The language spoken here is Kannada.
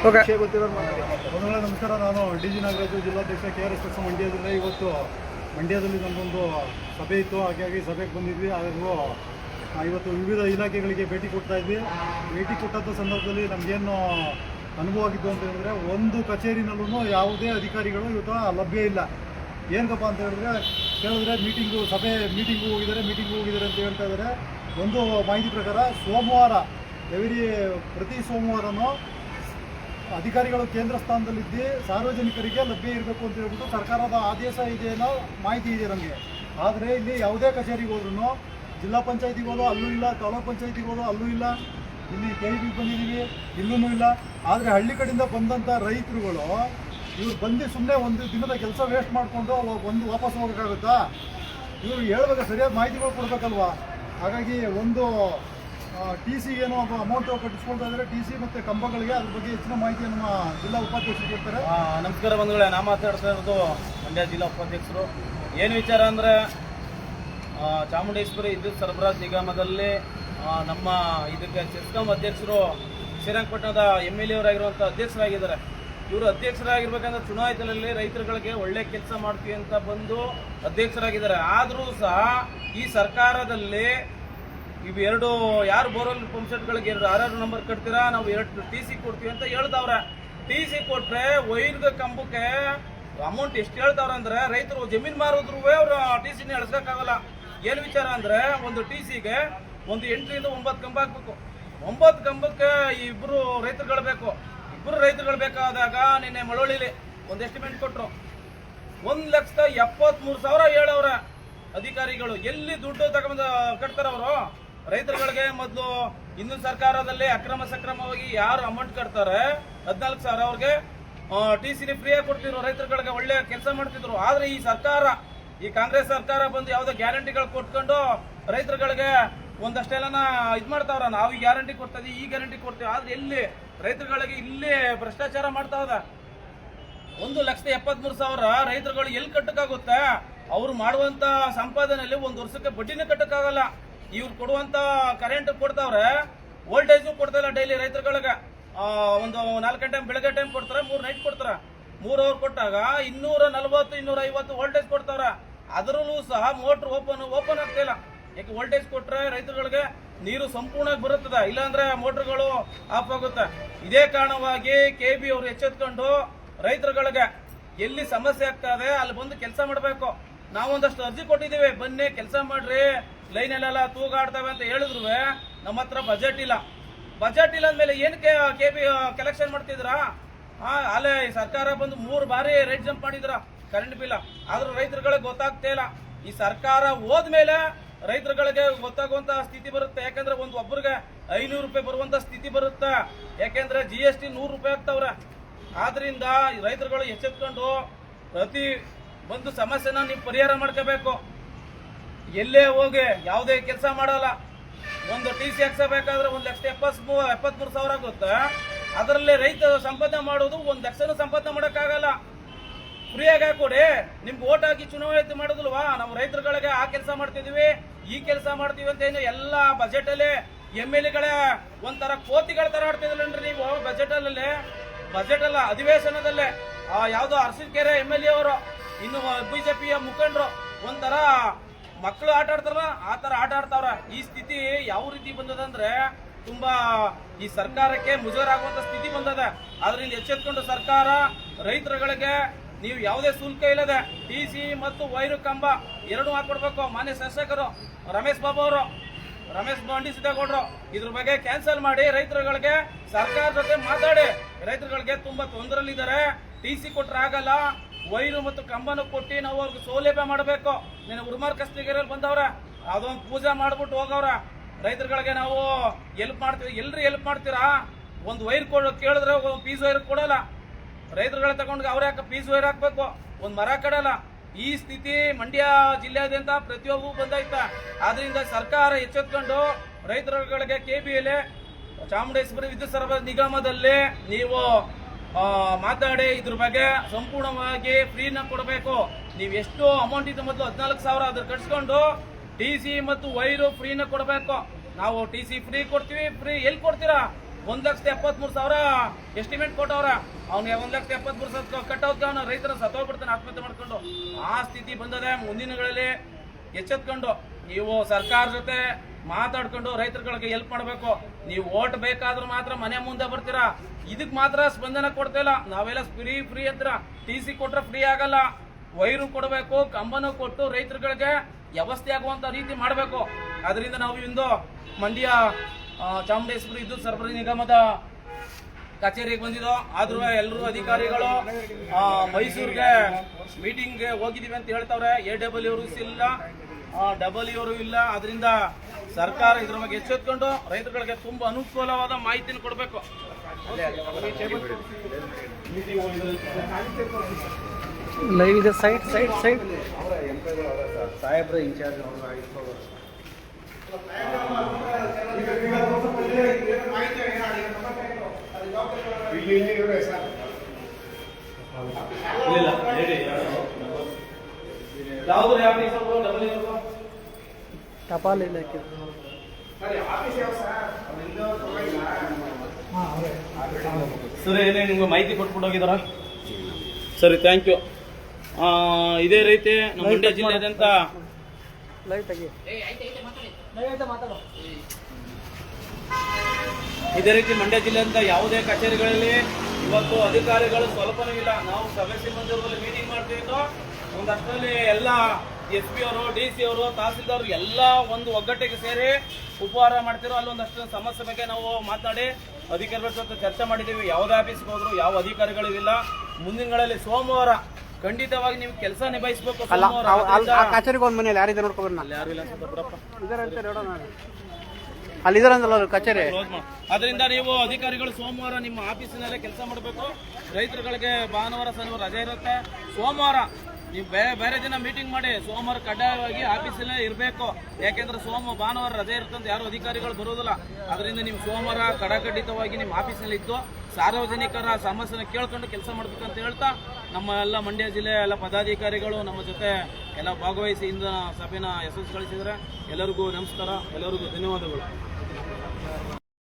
ನಮಸ್ಕಾರ. ನಾನು ಡಿ.ಜಿ. ನಾಗರಾಜು, ಜಿಲ್ಲಾಧ್ಯಕ್ಷ KRS ಪಕ್ಷ ಮಂಡ್ಯದಿಂದ. ಇವತ್ತು ಮಂಡ್ಯದಲ್ಲಿ ನಮ್ಮದೊಂದು ಸಭೆ ಇತ್ತು, ಹಾಗಾಗಿ ಸಭೆಗೆ ಬಂದಿದ್ವಿ. ಹಾಗೂ ಇವತ್ತು ವಿವಿಧ ಇಲಾಖೆಗಳಿಗೆ ಭೇಟಿ ಕೊಡ್ತಾ ಇದ್ವಿ. ಭೇಟಿ ಕೊಟ್ಟಂಥ ಸಂದರ್ಭದಲ್ಲಿ ನಮಗೇನು ಅನುಭವ ಆಗಿದ್ದು ಅಂತ ಹೇಳಿದ್ರೆ, ಒಂದು ಕಚೇರಿನಲ್ಲೂ ಯಾವುದೇ ಅಧಿಕಾರಿಗಳು ಇವತ್ತು ಲಭ್ಯ ಇಲ್ಲ. ಏನಕ್ಕಪ್ಪ ಅಂತ ಕೇಳಿದ್ರೆ ಮೀಟಿಂಗು ಹೋಗಿದ್ದಾರೆ ಅಂತ ಹೇಳ್ತಾ ಇದ್ದಾರೆ. ಒಂದು ಮಾಹಿತಿ ಪ್ರಕಾರ ಸೋಮವಾರ ಪ್ರತಿ ಸೋಮವಾರನೂ ಅಧಿಕಾರಿಗಳು ಕೇಂದ್ರ ಸ್ಥಾನದಲ್ಲಿದ್ದು ಸಾರ್ವಜನಿಕರಿಗೆ ಲಭ್ಯ ಇರಬೇಕು ಅಂತ ಹೇಳ್ಬಿಟ್ಟು ಸರ್ಕಾರದ ಆದೇಶ ಇದೆ ಅನ್ನೋ ಮಾಹಿತಿ ಇದೆ ನಮಗೆ. ಆದರೆ ಇಲ್ಲಿ ಯಾವುದೇ ಕಚೇರಿಗೆ ಹೋದ್ರೂ, ಜಿಲ್ಲಾ ಪಂಚಾಯತಿಗೆ ಹೋದೋ ಅಲ್ಲೂ ಇಲ್ಲ, ತಾಲೂಕು ಪಂಚಾಯತಿಗೆ ಹೋದೋ ಅಲ್ಲೂ ಇಲ್ಲ, ಇಲ್ಲಿ KEB ಬಂದಿದ್ದೀವಿ ಇಲ್ಲೂ ಇಲ್ಲ. ಆದರೆ ಹಳ್ಳಿ ಕಡೆಯಿಂದ ಬಂದಂಥ ರೈತರುಗಳು ಇವ್ರು ಬಂದು ಸುಮ್ಮನೆ ಒಂದು ದಿನದ ಕೆಲಸ ವೇಸ್ಟ್ ಮಾಡಿಕೊಂಡು ವಾಪಸ್ ಹೋಗೋಕ್ಕಾಗುತ್ತಾ? ಇವರು ಹೇಳ್ಬೇಕು, ಸರಿಯಾದ ಮಾಹಿತಿಗಳು ಕೊಡಬೇಕಲ್ವಾ? ಹಾಗಾಗಿ ಒಂದು TC ಏನೋ ಅಮೌಂಟ್ ಕಟ್ಟಿಸ್ಕೊಳ್ತಾ ಇದ್ದಾರೆ, TC ಮತ್ತು ಕಂಬಗಳಿಗೆ. ಅದ್ರ ಬಗ್ಗೆ ಹೆಚ್ಚಿನ ಮಾಹಿತಿ ನಮ್ಮ ಜಿಲ್ಲಾ ಉಪಾಧ್ಯಕ್ಷರು ಕೊಡ್ತಾರೆ. ನಮಸ್ಕಾರ ಬಂಧುಗಳೇ, ನಾ ಮಾತಾಡ್ತಾ ಇರೋದು ಮಂಡ್ಯ ಜಿಲ್ಲಾ ಉಪಾಧ್ಯಕ್ಷರು. ಏನು ವಿಚಾರ ಅಂದರೆ, ಚಾಮುಂಡೇಶ್ವರಿ ವಿದ್ಯುತ್ ಸರಬರಾಜು ನಿಗಮದಲ್ಲಿ ನಮ್ಮ ಇದಕ್ಕೆ ಚೆಸ್ಕಾಂ ಅಧ್ಯಕ್ಷರು ಶ್ರೀರಂಗಪಟ್ಟಣದ MLA ಅವರಾಗಿರುವಂಥ ಅಧ್ಯಕ್ಷರಾಗಿದ್ದಾರೆ. ಇವರು ಅಧ್ಯಕ್ಷರಾಗಿರ್ಬೇಕಂದ್ರೆ ಚುನಾಯಿತನಲ್ಲಿ ರೈತರುಗಳಿಗೆ ಒಳ್ಳೆ ಕೆಲಸ ಮಾಡ್ತೀವಿ ಅಂತ ಬಂದು ಅಧ್ಯಕ್ಷರಾಗಿದ್ದಾರೆ. ಆದರೂ ಸಹ ಈ ಸರ್ಕಾರದಲ್ಲಿ ಇವೆರಡು ಯಾರು ಬೋರ್ವೆಲ್ ಪಂಪ್ ಸೆಟ್ಗಳಿಗೆ 2 ನಂಬರ್ ಕಟ್ತೀರಾ, ನಾವು 2 TC ಕೊಡ್ತೀವಿ ಅಂತ ಹೇಳ್ತಾವ್ರೆ. TC ಕೊಟ್ರೆ ವೈರ್ಗೆ ಕಂಬಕ್ಕೆ ಅಮೌಂಟ್ ಎಷ್ಟು ಹೇಳ್ತಾವ್ರೆ ಅಂದ್ರೆ, ರೈತರು ಜಮೀನು ಮಾರಿದ್ರು ಅವ್ರು TCನ ಎಳ್ಸಕ್ಕಾಗಲ್ಲ. ಏನು ವಿಚಾರ ಅಂದ್ರೆ, ಒಂದು TCಗೆ ಒಂದು 8 ರಿಂದ 9 ಕಂಬ ಹಾಕ್ಬೇಕು. 9 ಕಂಬಕ್ಕೆ ಇಬ್ಬರು ರೈತರುಗಳು ಬೇಕು. ಇಬ್ಬರು ರೈತರುಗಳು ಬೇಕಾದಾಗ ನಿನ್ನೆ ಮಳವಳ್ಳಿಲಿ ಒಂದು ಎಸ್ಟಿಮೇಟ್ ಕೊಟ್ಟರು. 1,73,000 ಹೇಳವ್ರ ಅಧಿಕಾರಿಗಳು. ಎಲ್ಲಿ ದುಡ್ಡು ತಗೊಂಡು ಕಟ್ತಾರ ಅವರು ರೈತರುಗಳಿಗೆ? ಮೊದಲು ಹಿಂದಿನ ಸರ್ಕಾರದಲ್ಲಿ ಸಕ್ರಮವಾಗಿ ಯಾರು ಅಮೌಂಟ್ ಕಟ್ತಾರೆ 14,000 ಅವ್ರಿಗೆ TCನ ಫ್ರೀಯಾಗಿ ಕೊಡ್ತಿದ್ರು, ರೈತರುಗಳಿಗೆ ಒಳ್ಳೆ ಕೆಲಸ ಮಾಡ್ತಿದ್ರು. ಆದ್ರೆ ಈ ಸರ್ಕಾರ, ಈ ಕಾಂಗ್ರೆಸ್ ಸರ್ಕಾರ ಬಂದು ಯಾವುದೋ ಗ್ಯಾರಂಟಿಗಳು ಕೊಟ್ಕೊಂಡು ರೈತರುಗಳಿಗೆ ಒಂದಷ್ಟೆಲ್ಲ ಇದು ಮಾಡ್ತಾವ್ರ. ನಾವು ಈ ಗ್ಯಾರಂಟಿ ಕೊಡ್ತೀವಿ, ಈ ಗ್ಯಾರಂಟಿ ಕೊಡ್ತೀವಿ. ಆದ್ರೆ ಎಲ್ಲಿ ರೈತರುಗಳಿಗೆ ಇಲ್ಲಿ ಭ್ರಷ್ಟಾಚಾರ ಮಾಡ್ತಾ ಹೋದ. 1,73,000 ರೈತರುಗಳು ಎಲ್ಲಿ ಕಟ್ಟಕ್ಕಾಗುತ್ತೆ? ಅವ್ರು ಮಾಡುವಂತ ಸಂಪಾದನೆಯಲ್ಲಿ ಒಂದು ವರ್ಷಕ್ಕೆ ಬಡ್ಡಿನೇ ಕಟ್ಟಕ್ಕಾಗಲ್ಲ. ಇವ್ರು ಕೊಡುವಂತ ಕರೆಂಟ್ ಕೊಡ್ತಾವ್ರೆ, ವೋಲ್ಟೇಜ್ ಕೊಡ್ತಾಯಿಲ್ಲ. ಡೈಲಿ ರೈತರುಗಳಿಗೆ ಒಂದು 4 ಟೈಮ್ ಬೆಳಗ್ಗೆ ಟೈಮ್ ಕೊಡ್ತಾರೆ, 3 ನೈಟ್ ಕೊಡ್ತಾರೆ. 3 ಅವರ್ ಕೊಟ್ಟಾಗ 240-250 ವೋಲ್ಟೇಜ್ ಕೊಡ್ತಾವ್ರೆ. ಅದರಲ್ಲೂ ಸಹ ಮೋಟರ್ ಓಪನ್ ಆಗ್ತಾ ಇಲ್ಲ. ಯಾಕೆ? ವೋಲ್ಟೇಜ್ ಕೊಟ್ರೆ ರೈತರುಗಳಿಗೆ ನೀರು ಸಂಪೂರ್ಣವಾಗಿ ಬರುತ್ತದೆ, ಇಲ್ಲಾಂದ್ರೆ ಮೋಟರ್ಗಳು ಆಫ್ ಆಗುತ್ತೆ. ಇದೇ ಕಾರಣವಾಗಿ KEB ಅವರು ಎಚ್ಚೆತ್ಕೊಂಡು ರೈತರುಗಳಿಗೆ ಎಲ್ಲಿ ಸಮಸ್ಯೆ ಆಗ್ತಾ ಇದೆ ಅಲ್ಲಿ ಬಂದು ಕೆಲಸ ಮಾಡಬೇಕು. ನಾವೊಂದಷ್ಟು ಅರ್ಜಿ ಕೊಟ್ಟಿದ್ದೀವಿ, ಬನ್ನಿ ಕೆಲಸ ಮಾಡ್ರಿ, ಲೈನಲ್ಲೆಲ್ಲ ತೂಗಾಡ್ತವೆ ಅಂತ ಹೇಳಿದ್ರು. ನಮ್ಮ ಹತ್ರ ಬಜೆಟ್ ಇಲ್ಲ ಅಂದ್ಮೇಲೆ ಏನಕ್ಕೆ KEB ಕಲೆಕ್ಷನ್ ಮಾಡ್ತಿದ್ರಾ? ಅಲ್ಲೇ ಸರ್ಕಾರ ಬಂದು 3 ಬಾರಿ ರೇಟ್ ಜಂಪ್ ಮಾಡಿದ್ರ ಕರೆಂಟ್ ಬಿಲ್. ಆದ್ರೂ ರೈತರುಗಳಿಗೆ ಗೊತ್ತಾಗ್ತಾ ಇಲ್ಲ. ಈ ಸರ್ಕಾರ ಹೋದ್ಮೇಲೆ ರೈತರುಗಳಿಗೆ ಗೊತ್ತಾಗುವಂತ ಸ್ಥಿತಿ ಬರುತ್ತೆ. ಯಾಕಂದ್ರೆ ಒಬ್ಬರಿಗೆ 500 ರೂಪಾಯಿ ಬರುವಂತ ಸ್ಥಿತಿ ಬರುತ್ತೆ. ಯಾಕೆಂದ್ರೆ GST 100 ರೂಪಾಯಿ ಆಗ್ತಾವ್ರೆ. ಆದ್ರಿಂದ ರೈತರುಗಳು ಎಚ್ಚೆತ್ಕೊಂಡು ಪ್ರತಿ ಒಂದು ಸಮಸ್ಯೆನ ನೀವು ಪರಿಹಾರ ಮಾಡ್ಕೋಬೇಕು. ಎಲ್ಲೇ ಹೋಗಿ ಯಾವುದೇ ಕೆಲಸ ಮಾಡಲ್ಲ. ಒಂದು TC ಹಾಕ್ಸಬೇಕಾದ್ರೆ 1,73,000 ಆಗುತ್ತೆ. ಅದರಲ್ಲಿ ರೈತ ಸಂಪಾದನೆ ಮಾಡೋದು 1 ಲಕ್ಷನೂ ಸಂಪಾದನೆ ಮಾಡೋಕ್ಕಾಗಲ್ಲ. ಫ್ರೀಯಾಗಿ ಹಾಕೊಡಿ. ನಿಮ್ಗೆ ಓಟ್ ಹಾಕಿ ಚುನಾವಣೆ ಮಾಡೋದಿಲ್ವಾ? ನಾವು ರೈತರುಗಳಿಗೆ ಆ ಕೆಲಸ ಮಾಡ್ತಿದೀವಿ, ಈ ಕೆಲಸ ಮಾಡ್ತೀವಿ ಅಂತ ಏನು ಎಲ್ಲ ಬಜೆಟ್ ಅಲ್ಲಿ MLA ಒಂಥರ ಕೋತಿಗಳ ತರ ಆಡ್ತಿದ್ರಲ್ರಿ ನೀವು. ಬಜೆಟ್ ಅಲ್ಲ, ಅಧಿವೇಶನದಲ್ಲೇ ಯಾವ್ದೋ ಅರಸೀಕೆರೆ MLA ಅವರು, ಇನ್ನು BJPಯ ಮುಖಂಡರು ಒಂಥರ ಮಕ್ಕಳು ಆಟ ಆಡ್ತಾರಲ್ಲ ಆ ತರ ಆಟ ಆಡ್ತಾವ್ರ. ಈ ಸ್ಥಿತಿ ಯಾವ ರೀತಿ ಬಂದದಂದ್ರೆ ತುಂಬಾ ಈ ಸರ್ಕಾರಕ್ಕೆ ಮುಜುಗರ ಆಗುವಂತ ಸ್ಥಿತಿ ಬಂದದ. ಆದ್ರಿಂದ ಎಚ್ಚೆತ್ಕೊಂಡು ಸರ್ಕಾರ ರೈತರುಗಳಿಗೆ ನೀವು ಯಾವುದೇ ಶುಲ್ಕ ಇಲ್ಲದೆ TC ಮತ್ತು ವೈರು ಕಂಬ 2 ಹಾಕೊಡ್ಬೇಕು. ಮಾನ್ಯ ಶಾಸಕರು ರಮೇಶ್ ಬಂಡಿ ಸಿದ್ದೇಗೌಡರು ಇದ್ರ ಬಗ್ಗೆ ಕ್ಯಾನ್ಸಲ್ ಮಾಡಿ ರೈತರುಗಳಿಗೆ ಸರ್ಕಾರ ಜೊತೆ ಮಾತಾಡಿ. ರೈತರುಗಳಿಗೆ ತುಂಬಾ ತೊಂದರೆಲಿದ್ದಾರೆ. TC ಕೊಟ್ರೆ ಆಗಲ್ಲ, ವೈರು ಮತ್ತು ಕಂಬನ ಕೊಟ್ಟು ನಾವು ಅವ್ರಿಗೆ ಸೌಲಭ್ಯ ಮಾಡಬೇಕು. ನೀನು ಉರ್ಮಾರ್ ಕಸ್ತಿಗೆರೆಯಲ್ಲಿ ಬಂದವ್ರ, ಅದೊಂದು ಪೂಜೆ ಮಾಡ್ಬಿಟ್ಟು ಹೋಗವ್ರ. ರೈತರುಗಳಿಗೆ ನಾವು ಹೆಲ್ಪ್ ಮಾಡ್ತೀವಿ. ಎಲ್ರು ಹೆಲ್ಪ್ ಮಾಡ್ತೀರಾ? ಒಂದು ವೈರ್ ಕೇಳಿದ್ರೆ ಒಂದು ಪೀಸ್ ವೈರ್ ಕೊಡಲ್ಲ. ರೈತರುಗಳ ತಗೊಂಡು ಅವ್ರ ಪೀಸ್ ವೈರ್ ಹಾಕ್ಬೇಕು, ಒಂದು ಮರ ಕಡಲ್ಲ. ಈ ಸ್ಥಿತಿ ಮಂಡ್ಯ ಜಿಲ್ಲೆಯಾದ್ಯಂತ ಪ್ರತಿಯೊಬ್ಬರು ಬಂದೈತ. ಆದ್ರಿಂದ ಸರ್ಕಾರ ಎಚ್ಚೆತ್ಕೊಂಡು ರೈತರುಗಳಿಗೆ KEBಯಲ್ಲಿ ಚಾಮುಂಡೇಶ್ವರಿ ವಿದ್ಯುತ್ ಸರಬರಾಜು ನಿಗಮದಲ್ಲಿ ನೀವು ಮಾತಾಡಿ ಇದ್ರ ಬಗ್ಗೆ ಸಂಪೂರ್ಣವಾಗಿ ಫ್ರೀನ ಕೊಡಬೇಕು. ನೀವು ಎಷ್ಟು ಅಮೌಂಟ್ ಇದ್ದು ಮೊದಲು 14,000 ಅದ್ರ ಕಟ್ಸ್ಕೊಂಡು TC ಮತ್ತು ವೈರು ಫ್ರೀನ ಕೊಡಬೇಕು. ನಾವು TC ಫ್ರೀ ಕೊಡ್ತೀವಿ. ಫ್ರೀ ಎಲ್ಲಿ ಕೊಡ್ತೀರಾ? 1,73,000 ಎಸ್ಟಿಮೇಟ್ ಕೊಟ್ಟವ್ರ. ಅವ್ನಿಗೆ 1,73,000 ಕಟ್ಟೋದಕ್ಕೆ ಅವನ ರೈತರ ಸತ್ತೋಗ್ಬಿಡ್ತಾನೆ ಆತ್ಮಹತ್ಯೆ ಮಾಡ್ಕೊಂಡು. ಆ ಸ್ಥಿತಿ ಬಂದದೆ. ಮುಂದಿನಗಳಲ್ಲಿ ಎಚ್ಚೆತ್ಕೊಂಡು ನೀವು ಸರ್ಕಾರ ಜೊತೆ ಮಾತಾಡ್ಕೊಂಡು ರೈತರುಗಳಿಗೆ ಹೆಲ್ಪ್ ಮಾಡಬೇಕು. ನೀವು ಓಟ್ ಬೇಕಾದ್ರೂ ಮಾತ್ರ ಮನೆ ಮುಂದೆ ಬರ್ತೀರಾ, ಇದಕ್ ಮಾತ್ರ ಸ್ಪಂದನೆ ಕೊಡ್ತಾ ಇಲ್ಲ. ನಾವೆಲ್ಲ ಫ್ರೀ ಅಂತ TC ಕೊಟ್ರೆ ಫ್ರೀ ಆಗಲ್ಲ, ವೈರು ಕೊಡಬೇಕು, ಕಂಬನೂ ಕೊಟ್ಟು ರೈತರುಗಳಿಗೆ ವ್ಯವಸ್ಥೆ ಆಗುವಂತ ರೀತಿ ಮಾಡಬೇಕು. ಅದರಿಂದ ನಾವು ಇಂದು ಮಂಡ್ಯ ಚಾಮುಂಡೇಶ್ವರಿ ವಿದ್ಯುತ್ ಸರಬರಾಜು ನಿಗಮದ ಕಚೇರಿಗೆ ಬಂದಿದ್ದೋ. ಆದ್ರೂ ಎಲ್ಲರೂ ಅಧಿಕಾರಿಗಳು ಮೈಸೂರಿಗೆ ಮೀಟಿಂಗ್ಗೆ ಹೋಗಿದೀವಿ ಅಂತ ಹೇಳ್ತಾವ್ರೆ. AW ಇಲ್ಲ, W ಇಲ್ಲ. ಅದರಿಂದ ಸರ್ಕಾರ ಇದ್ರ ಬಗ್ಗೆ ಎಚ್ಚೆತ್ಕೊಂಡು ರೈತರುಗಳಿಗೆ ತುಂಬಾ ಅನುಕೂಲವಾದ ಮಾಹಿತಿಯನ್ನು ಕೊಡಬೇಕು. ಲೈವ್ ಇದೆ, ಸೈಡ್ ಸಾಹೇಬ್ರ ಇನ್ಚಾರ್ಜ್ ಟಪಾಲ್ ಇಲಾಖೆ ಸರಿ, ಏನೇ ನಿಮ್ಗೆ ಮಾಹಿತಿ ಕೊಟ್ಬಿಟ್ಟು ಹೋಗಿದಾರ? ಸರಿ, ಥ್ಯಾಂಕ್ ಯು. ಇದೇ ರೀತಿ ನಮ್ಮ ಮಂಡ್ಯ ಜಿಲ್ಲೆಯಾದ್ಯಂತ ಯಾವುದೇ ಕಚೇರಿಗಳಲ್ಲಿ ಇವತ್ತು ಅಧಿಕಾರಿಗಳು ಸ್ವಲ್ಪನೂ ಇಲ್ಲ. ನಾವು ಸಭೆ ಸಂಬಂಧದಲ್ಲಿ ಮೀಟಿಂಗ್ ಮಾಡ್ತಿದ್ದೋ, ಒಂದಷ್ಟರಲ್ಲಿ ಎಲ್ಲ SP ಅವರು, DC ಅವರು, ತಹಸೀಲ್ದಾರ್ ಎಲ್ಲ ಒಂದು ಒಗ್ಗಟ್ಟಿಗೆ ಸೇರಿ ಉಪಹಾರ ಮಾಡ್ತಿರೋ. ಅಲ್ಲೊಂದಷ್ಟು ಸಮಸ್ಯೆ ಬಗ್ಗೆ ನಾವು ಮಾತನಾಡಿ ಅಧಿಕಾರಿಗಳ ಜೊತೆ ಚರ್ಚೆ ಮಾಡಿದ್ದೀವಿ. ಯಾವುದೇ ಆಫೀಸ್ಗೆ ಹೋದ್ರು ಯಾವ ಅಧಿಕಾರಿಗಳಿಲ್ಲ. ಮುಂದಿನಗಳಲ್ಲಿ ಸೋಮವಾರ ಖಂಡಿತವಾಗಿ ನೀವು ಕೆಲಸ ನಿಭಾಯಿಸಬೇಕು. ಕಚೇರಿಗೆ ಒಂದು ಮನೇಲಿ ಯಾರಿದೆ ನೋಡ್ಕೊಬರ್ನ, ಅಲ್ಲಿ ಯಾರು ಇಲ್ಲ ಸತ್ತಬ್ರಪ್ಪ, ಅಲ್ಲಿದಾರಂತಲ್ಲ ಕಚೇರಿ. ಅದರಿಂದ ನೀವು ಅಧಿಕಾರಿಗಳು ಸೋಮವಾರ ನಿಮ್ಮ ಆಫೀಸಿನಲ್ಲೇ ಕೆಲಸ ಮಾಡಬೇಕು. ರೈತರುಗಳಿಗೆ ಭಾನುವಾರ ಶನಿವಾರ ರಜೆ ಇರುತ್ತೆ. ಸೋಮವಾರ ನೀವು ಬೇರೆ ದಿನ ಮೀಟಿಂಗ್ ಮಾಡಿ, ಸೋಮವಾರ ಕಡ್ಡಾಯವಾಗಿ ಆಫೀಸಲ್ಲೇ ಇರಬೇಕು. ಯಾಕೆಂದ್ರೆ ಭಾನುವಾರ ರಜೆ ಇರ್ತಂತ ಯಾರು ಅಧಿಕಾರಿಗಳು ಬರೋದಿಲ್ಲ. ಅದರಿಂದ ನೀವು ಸೋಮವಾರ ಕಡಖಂಡಿತವಾಗಿ ನಿಮ್ಮ ಆಫೀಸ್ನಲ್ಲಿ ಇದ್ದು ಸಾರ್ವಜನಿಕರ ಸಮಸ್ಯೆನ ಕೇಳ್ಕೊಂಡು ಕೆಲಸ ಮಾಡ್ಬೇಕಂತ ಹೇಳ್ತಾ, ನಮ್ಮ ಎಲ್ಲ ಮಂಡ್ಯ ಜಿಲ್ಲೆಯ ಎಲ್ಲ ಪದಾಧಿಕಾರಿಗಳು ನಮ್ಮ ಜೊತೆ ಎಲ್ಲ ಭಾಗವಹಿಸಿ ಇಂದ ಸಭೆನ ಯಶಸ್ವಿಗೊಳಿಸಿದರೆ ಎಲ್ಲರಿಗೂ ನಮಸ್ಕಾರ, ಎಲ್ಲರಿಗೂ ಧನ್ಯವಾದಗಳು.